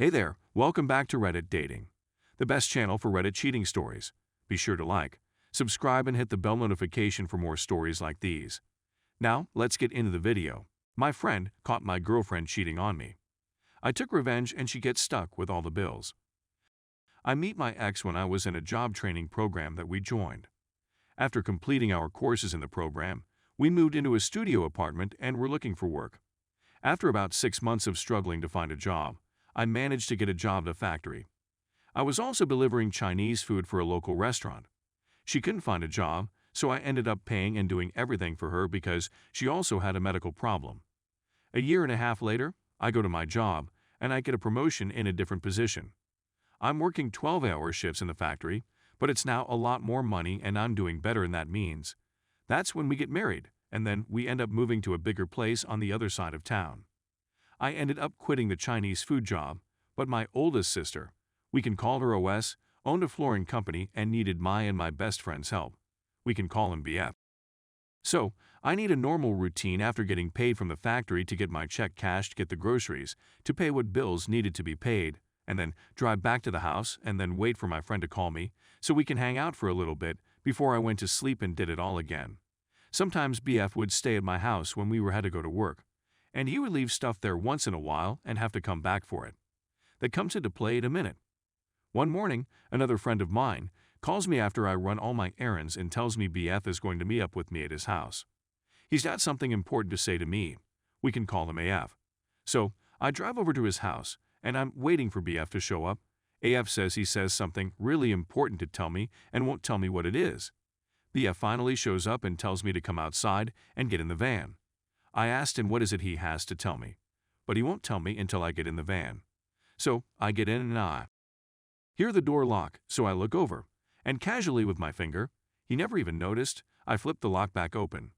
Hey there, welcome back to Reddit Dating, the best channel for Reddit cheating stories. Be sure to like, subscribe, and hit the bell notification for more stories like these. Now, let's get into the video. My friend caught my girlfriend cheating on me. I took revenge and she gets stuck with all the bills. I meet my ex when I was in a job training program that we joined. After completing our courses in the program, we moved into a studio apartment and were looking for work. After about 6 months of struggling to find a job, I managed to get a job at a factory. I was also delivering Chinese food for a local restaurant. She couldn't find a job, so I ended up paying and doing everything for her because she also had a medical problem. A year and a half later, I go to my job, and I get a promotion in a different position. I'm working 12-hour shifts in the factory, but it's now a lot more money and I'm doing better in that means. That's when we get married, and then we end up moving to a bigger place on the other side of town. I ended up quitting the Chinese food job, but my oldest sister, we can call her OS, owned a flooring company and needed my and my best friend's help. We can call him BF. So, I need a normal routine after getting paid from the factory to get my check cashed, get the groceries, to pay what bills needed to be paid, and then drive back to the house and then wait for my friend to call me so we can hang out for a little bit before I went to sleep and did it all again. Sometimes BF would stay at my house when we had to go to work, and he would leave stuff there once in a while and have to come back for it. That comes into play in a minute. One morning, another friend of mine calls me after I run all my errands and tells me BF is going to meet up with me at his house. He's got something important to say to me. We can call him AF. So, I drive over to his house, and I'm waiting for BF to show up. AF says he says something really important to tell me and won't tell me what it is. BF finally shows up and tells me to come outside and get in the van. I asked him what is it he has to tell me, but he won't tell me until I get in the van. So, I get in and I hear the door lock, so I look over, and casually with my finger, he never even noticed, I flip the lock back open.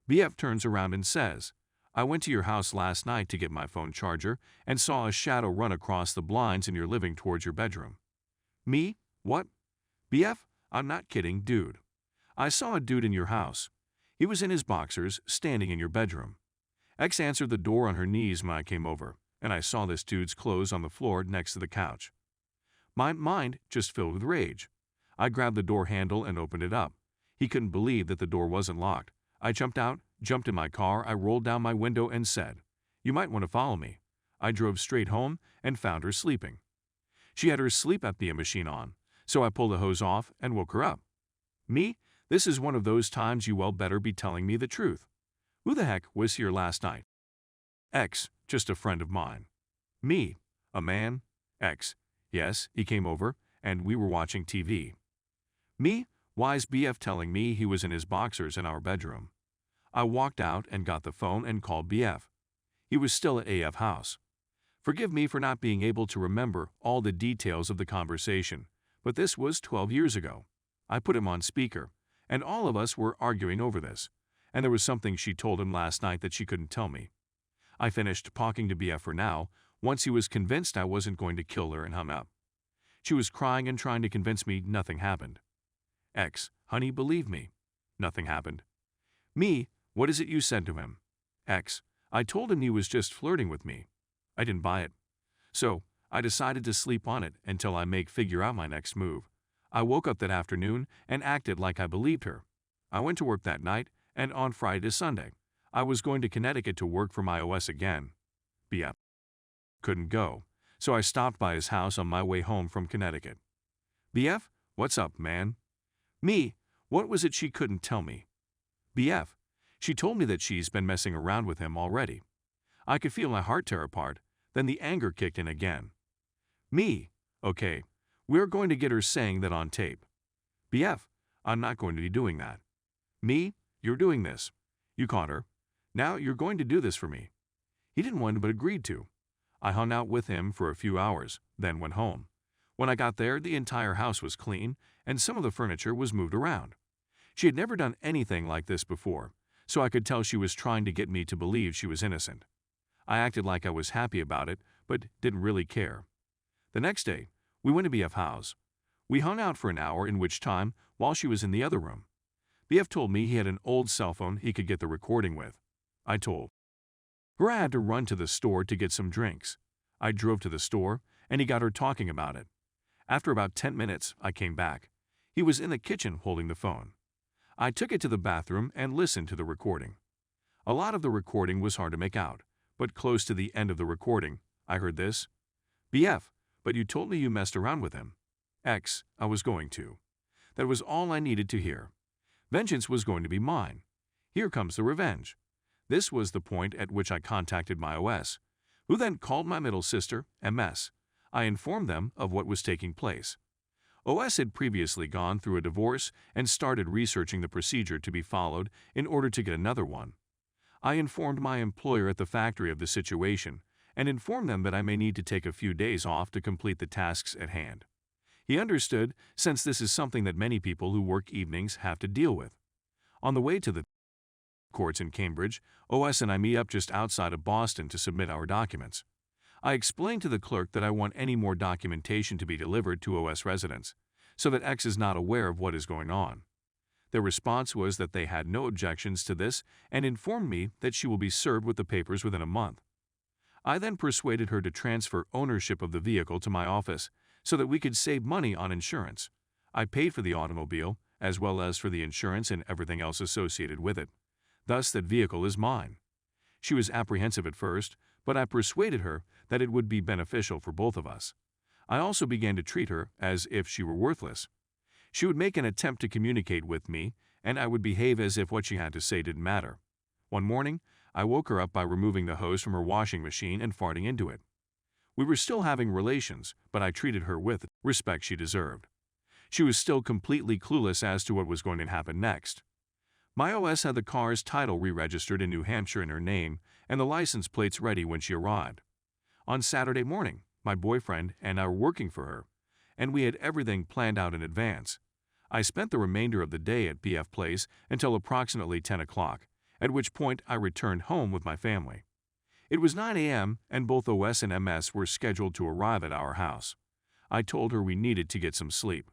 BF turns around and says, I went to your house last night to get my phone charger and saw a shadow run across the blinds in your living towards your bedroom. Me? What? BF? I'm not kidding, dude. I saw a dude in your house. He was in his boxers, standing in your bedroom. X answered the door on her knees when I came over, and I saw this dude's clothes on the floor next to the couch. My mind just filled with rage. I grabbed the door handle and opened it up. He couldn't believe that the door wasn't locked. I jumped out, jumped in my car, I rolled down my window and said, "You might want to follow me." I drove straight home and found her sleeping. She had her sleep apnea machine on, so I pulled the hose off and woke her up. Me? This is one of those times you well better be telling me the truth. Who the heck was here last night? X, just a friend of mine. Me, a man? X, yes, he came over, and we were watching TV. Me, why's BF telling me he was in his boxers in our bedroom? I walked out and got the phone and called BF. He was still at AF house. Forgive me for not being able to remember all the details of the conversation, but this was 12 years ago. I put him on speaker, and all of us were arguing over this, and there was something she told him last night that she couldn't tell me. I finished talking to BF for now, once he was convinced I wasn't going to kill her and hung up. She was crying and trying to convince me nothing happened. X, honey, believe me. Nothing happened. Me, what is it you said to him? X, I told him he was just flirting with me. I didn't buy it. So, I decided to sleep on it until I figure out my next move. I woke up that afternoon and acted like I believed her. I went to work that night, and on Friday to Sunday, I was going to Connecticut to work for my OS again. BF couldn't go, so I stopped by his house on my way home from Connecticut. BF, what's up, man? Me, what was it she couldn't tell me? BF, she told me that she's been messing around with him already. I could feel my heart tear apart, then the anger kicked in again. Me, okay, we're going to get her saying that on tape. BF, I'm not going to be doing that. Me, you're doing this. You caught her. Now you're going to do this for me. He didn't want but agreed to. I hung out with him for a few hours, then went home. When I got there, the entire house was clean, and some of the furniture was moved around. She had never done anything like this before, so I could tell she was trying to get me to believe she was innocent. I acted like I was happy about it, but didn't really care. The next day, we went to BF house. We hung out for an hour, in which time, while she was in the other room. BF told me he had an old cell phone he could get the recording with. I told her I had to run to the store to get some drinks. I drove to the store, and he got her talking about it. After about 10 minutes, I came back. He was in the kitchen holding the phone. I took it to the bathroom and listened to the recording. A lot of the recording was hard to make out, but close to the end of the recording, I heard this. BF, but you told me you messed around with him. X, I was going to. That was all I needed to hear. Vengeance was going to be mine. Here comes the revenge. This was the point at which I contacted my OS, who then called my middle sister, MS. I informed them of what was taking place. OS had previously gone through a divorce and started researching the procedure to be followed in order to get another one. I informed my employer at the factory of the situation and informed them that I may need to take a few days off to complete the tasks at hand. He understood, since this is something that many people who work evenings have to deal with. On the way to the courts in Cambridge, OS and I meet up just outside of Boston to submit our documents. I explained to the clerk that I want any more documentation to be delivered to OS residents, so that X is not aware of what is going on. Their response was that they had no objections to this and informed me that she will be served with the papers within a month. I then persuaded her to transfer ownership of the vehicle to my office so that we could save money on insurance. I paid for the automobile, as well as for the insurance and everything else associated with it. Thus, that vehicle is mine. She was apprehensive at first, but I persuaded her that it would be beneficial for both of us. I also began to treat her as if she were worthless. She would make an attempt to communicate with me, and I would behave as if what she had to say didn't matter. One morning, I woke her up by removing the hose from her washing machine and farting into it. We were still having relations, but I treated her with respect she deserved. She was still completely clueless as to what was going to happen next. My OS had the car's title re-registered in New Hampshire in her name and the license plates ready when she arrived. On Saturday morning, my boyfriend and I were working for her, and we had everything planned out in advance. I spent the remainder of the day at PF Place until approximately 10 o'clock, at which point I returned home with my family. It was 9 a.m. and both OS and MS were scheduled to arrive at our house. I told her we needed to get some sleep.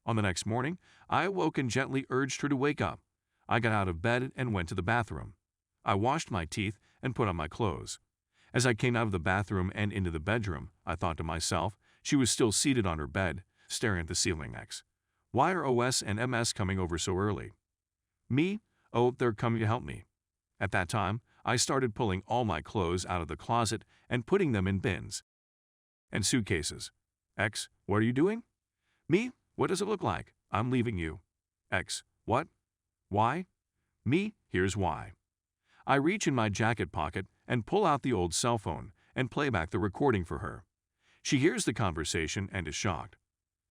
On the next morning, I awoke and gently urged her to wake up. I got out of bed and went to the bathroom. I washed my teeth and put on my clothes. As I came out of the bathroom and into the bedroom, I thought to myself, she was still seated on her bed, staring at the ceiling. X, why are OS and MS coming over so early? Me? Oh, they're coming to help me. At that time, I started pulling all my clothes out of the closet and putting them in bins and suitcases. X, what are you doing? Me? What does it look like? I'm leaving you. X, what? Why? Me? Here's why. I reach in my jacket pocket and pull out the old cell phone and play back the recording for her. She hears the conversation and is shocked.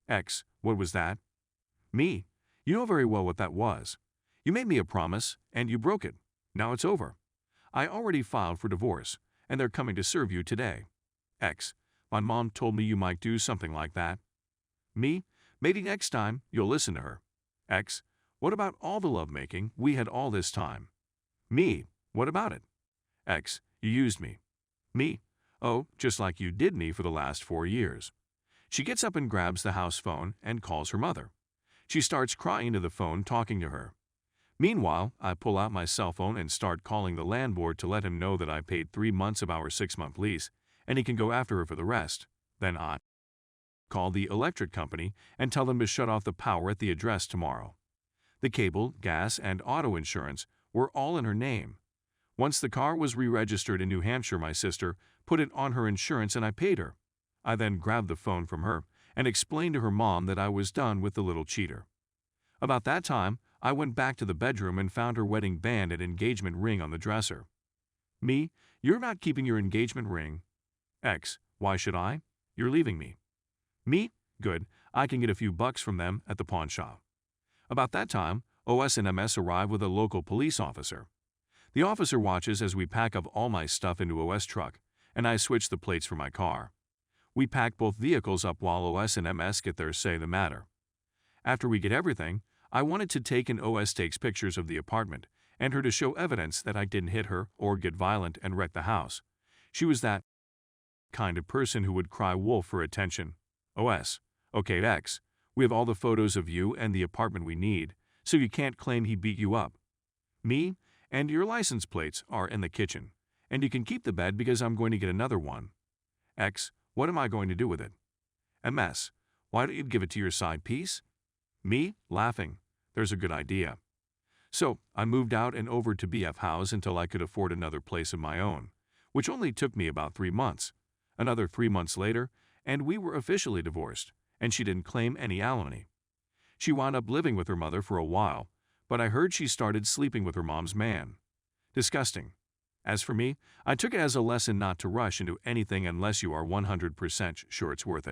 X, what was that? Me? You know very well what that was. You made me a promise, and you broke it. Now it's over. I already filed for divorce, and they're coming to serve you today. X, my mom told me you might do something like that. Me? Maybe next time you'll listen to her. X, what about all the lovemaking we had all this time? Me, what about it? X, you used me. Me, oh, just like you did me for the last 4 years. She gets up and grabs the house phone and calls her mother. She starts crying into the phone, talking to her. Meanwhile, I pull out my cell phone and start calling the landlord to let him know that I paid 3 months of our 6-month lease, and he can go after her for the rest. Then I call the electric company and tell them to shut off the power at the address tomorrow. The cable, gas, and auto insurance were all in her name. Once the car was re-registered in New Hampshire, my sister put it on her insurance and I paid her. I then grabbed the phone from her and explained to her mom that I was done with the little cheater. About that time, I went back to the bedroom and found her wedding band and engagement ring on the dresser. Me, you're not keeping your engagement ring. X, why should I? You're leaving me. Me, good, I can get a few bucks from them at the pawn shop. About that time, OS and MS arrive with a local police officer. The officer watches as we pack up all my stuff into OS truck, and I switch the plates for my car. We pack both vehicles up while OS and MS get their say in the matter. After we get everything, I wanted to take and OS takes pictures of the apartment and her to show evidence that I didn't hit her or get violent and wreck the house. She was that kind of person who would cry wolf for attention. OS, okay X, we have all the photos of you and the apartment we need, so you can't claim he beat you up. Me, and your license plates are in the kitchen, and you can keep the bed because I'm going to get another one. X, What am I going to do with it? MS. Why don't you give it to your side piece? Me, laughing. There's a good idea. So I moved out and over to BF house until I could afford another place of my own, which only took me about 3 months. Another 3 months later, and we were officially divorced, and she didn't claim any alimony. She wound up living with her mother for a while, but I heard she started sleeping with her mom's man. Disgusting. As for me, I took it as a lesson not to rush into anything unless you are 100% sure it's worth it.